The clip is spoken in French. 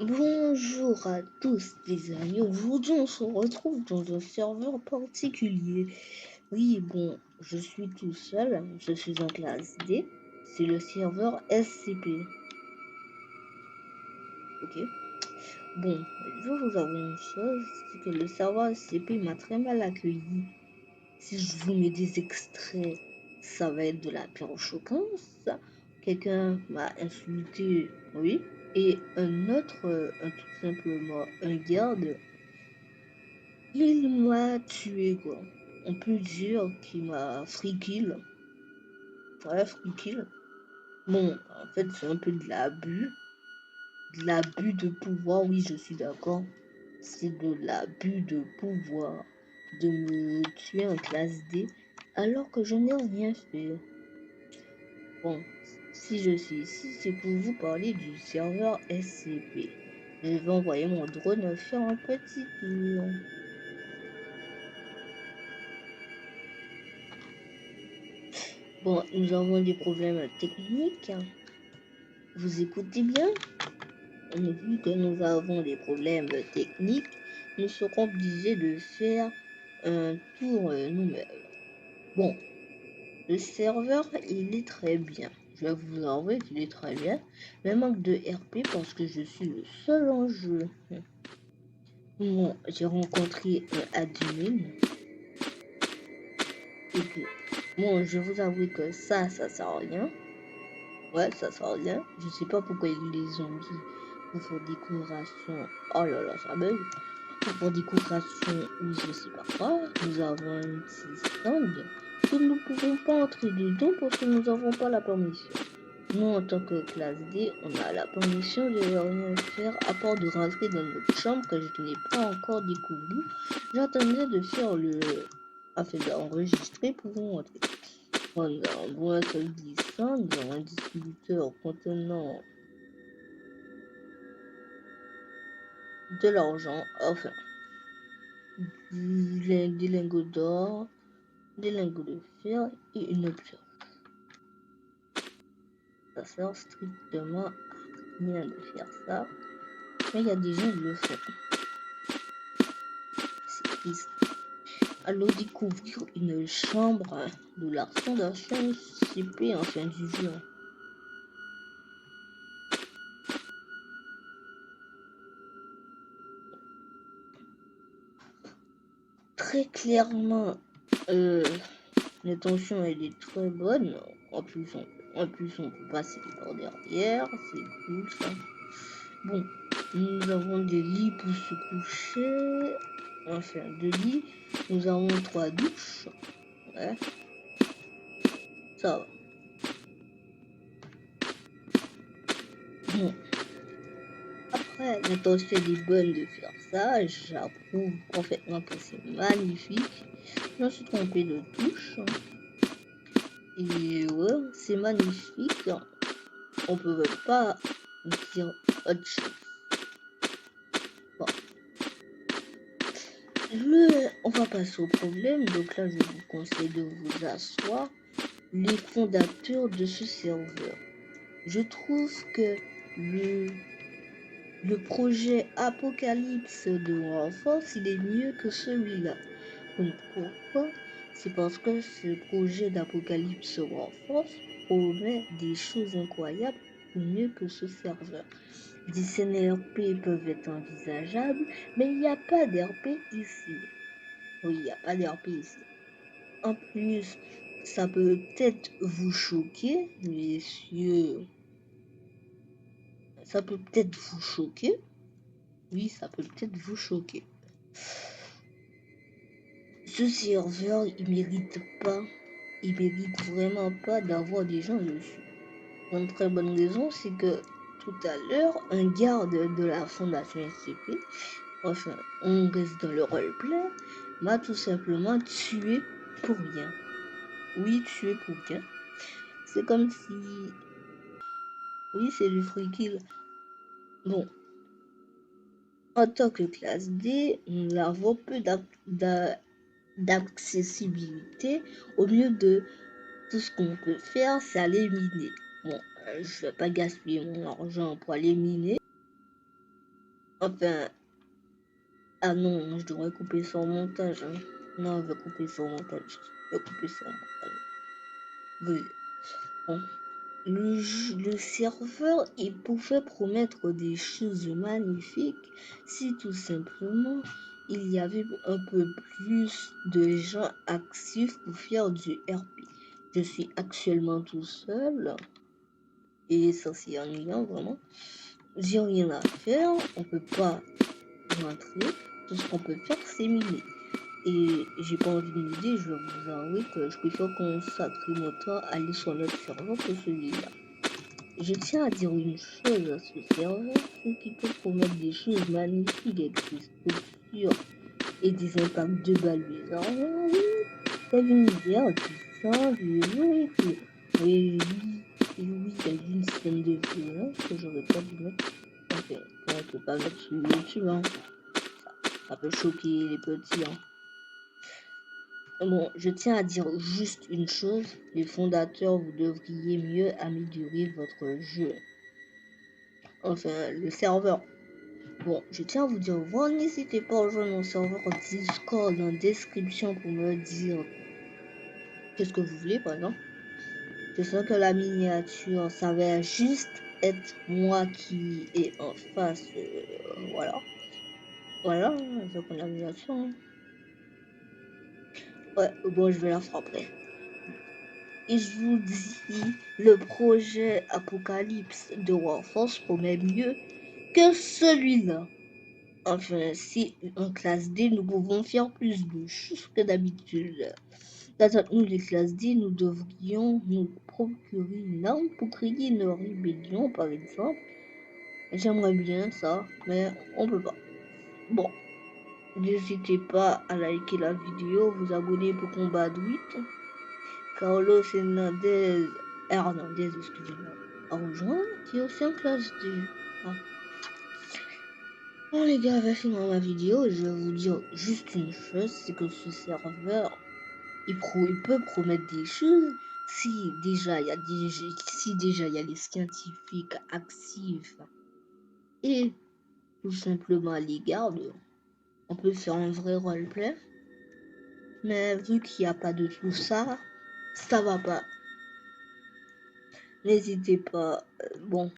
Bonjour à tous les amis, aujourd'hui on se retrouve dans un serveur particulier. Oui, bon, je suis tout seul, je suis en classe D, c'est le serveur SCP. Ok. Bon, je vous avoue une chose, c'est que le serveur SCP m'a très mal accueilli. Si je vous mets des extraits, ça va être de la pure choquance. Quelqu'un m'a insulté, oui, et un autre, tout simplement, un garde, il m'a tué, quoi. On peut dire qu'il m'a free kill. Ouais, free kill. Bon, en fait, c'est un peu de l'abus. De l'abus de pouvoir, oui, je suis d'accord. C'est de l'abus de pouvoir de me tuer en classe D alors que je n'ai rien fait. Bon, si je suis ici, c'est pour vous parler du serveur SCP. Je vais envoyer mon drone faire un petit tour. Bon, nous avons des problèmes techniques. Vous écoutez bien? Vu que nous avons des problèmes techniques, nous serons obligés de faire un tour nous-mêmes. Bon, le serveur, il est très bien. Je vais vous avouer qu'il est très bien. Mais manque de RP parce que je suis le seul en jeu. Bon, j'ai rencontré un admin. Et puis, bon, je vous avoue que ça sert à rien. Ouais, ça sert à rien. Je sais pas pourquoi les zombies pour décoration. Oh là là, ça bug. Pour décoration, ou je sais pas quoi. Nous avons un petit stand que nous ne pouvons pas entrer dedans parce que nous n'avons pas la permission. Nous, en tant que classe D, on a la permission de rien faire à part de rentrer dans notre chambre que je n'ai pas encore découvert. J'attendais de faire le... afin d'enregistrer pour vous montrer. On a un boîte glissant, nous avons un distributeur contenant de l'argent, enfin, des lingots d'or, des lingots de fer et une pioche. Ça sert strictement à rien de faire ça, mais il y a des gens qui le font. C'est triste. Allons découvrir une chambre de la fondation SCP en fin du jour. Très clairement, l'intention elle est très bonne. En plus on peut passer par derrière, c'est cool ça. Bon, nous avons des lits pour se coucher. Enfin, 2 lits. Nous avons 3 douches. Ouais. Ça va. Bon. Après, l'intention est bonne de faire ça. J'approuve parfaitement que c'est magnifique. Je me suis trompé de touche. Et ouais, c'est magnifique. On peut pas dire autre chose. Bon. On va passer au problème. Donc là, je vous conseille de vous asseoir. Les fondateurs de ce serveur. Je trouve que le projet Apocalypse de Warforce, il est mieux que celui-là. Donc pourquoi? C'est parce que ce projet d'Apocalypse Warforce promet des choses incroyables mieux que ce serveur. Des scènes RP peuvent être envisageables, mais il n'y a pas d'RP ici. Oui, il n'y a pas d'RP ici. En plus, ça peut peut-être vous choquer, messieurs. Ça peut peut-être vous choquer. Oui, ça peut peut-être vous choquer. Ce serveur, il mérite vraiment pas d'avoir des gens dessus. Pour une très bonne raison, c'est que tout à l'heure, un garde de la fondation SCP, enfin, on reste dans le roleplay, m'a tout simplement tué pour rien. Oui, tué pour rien. C'est comme si... Oui, c'est du free kill. Bon. En tant que classe D, nous avons peu d'accessibilité. Au mieux de tout ce qu'on peut faire, c'est aller miner. Bon, je vais pas gaspiller mon argent pour aller miner. Enfin, ah non, je devrais couper ça au montage. Hein. Non, je vais couper ça au montage. Je vais couper ça au montage. Oui. Bon. Le serveur, il pouvait promettre des choses magnifiques si tout simplement il y avait un peu plus de gens actifs pour faire du RP. Je suis actuellement tout seul et ça c'est ennuyant vraiment. J'ai rien à faire, on peut pas rentrer, tout ce qu'on peut faire c'est miner. Et j'ai pas envie de m'aider, je vais vous avouer que je préfère consacrer mon temps à aller sur notre serveur que celui-là. Je tiens à dire une chose à ce serveur, ceux qui peuvent promettre des choses magnifiques avec des structures et des impacts de balles bizarres. Oui, t'as une idée du sang, du oui, oui, il y a eu une scène de violence que j'aurais pas dû mettre. Enfin, on peut pas mettre sur YouTube, hein. Ça peut choquer les petits, hein. Bon, je tiens à dire juste une chose, les fondateurs, vous devriez mieux améliorer votre jeu. Enfin, le serveur. Bon, je tiens à vous dire au revoir. N'hésitez pas à rejoindre mon serveur Discord en description pour me dire qu'est-ce que vous voulez, par exemple. Je sens que la miniature, ça va juste être moi qui est en face. Voilà. Voilà, je prends la miniature. Hein. Ouais, bon, je vais la faire après. Et je vous dis, le projet Apocalypse de Warforce promet mieux que celui-là. Enfin, si en classe D, nous pouvons faire plus de choses que d'habitude. D'après nous, les classes D, nous devrions nous procurer une arme pour créer une rébellion, par exemple. J'aimerais bien ça, mais on peut pas. Bon, n'hésitez pas à liker la vidéo, vous abonner pour Combat 8. Carlos Hernandez, excusez-moi, à rejoindre, qui est aussi en classe D. Ah. Bon les gars, va finir ma vidéo et je vais vous dire juste une chose, c'est que ce serveur, il peut promettre des choses si déjà il y a les scientifiques actifs et tout simplement les gardes, on peut faire un vrai roleplay. Mais vu qu'il n'y a pas de tout ça, ça va pas. N'hésitez pas, bon.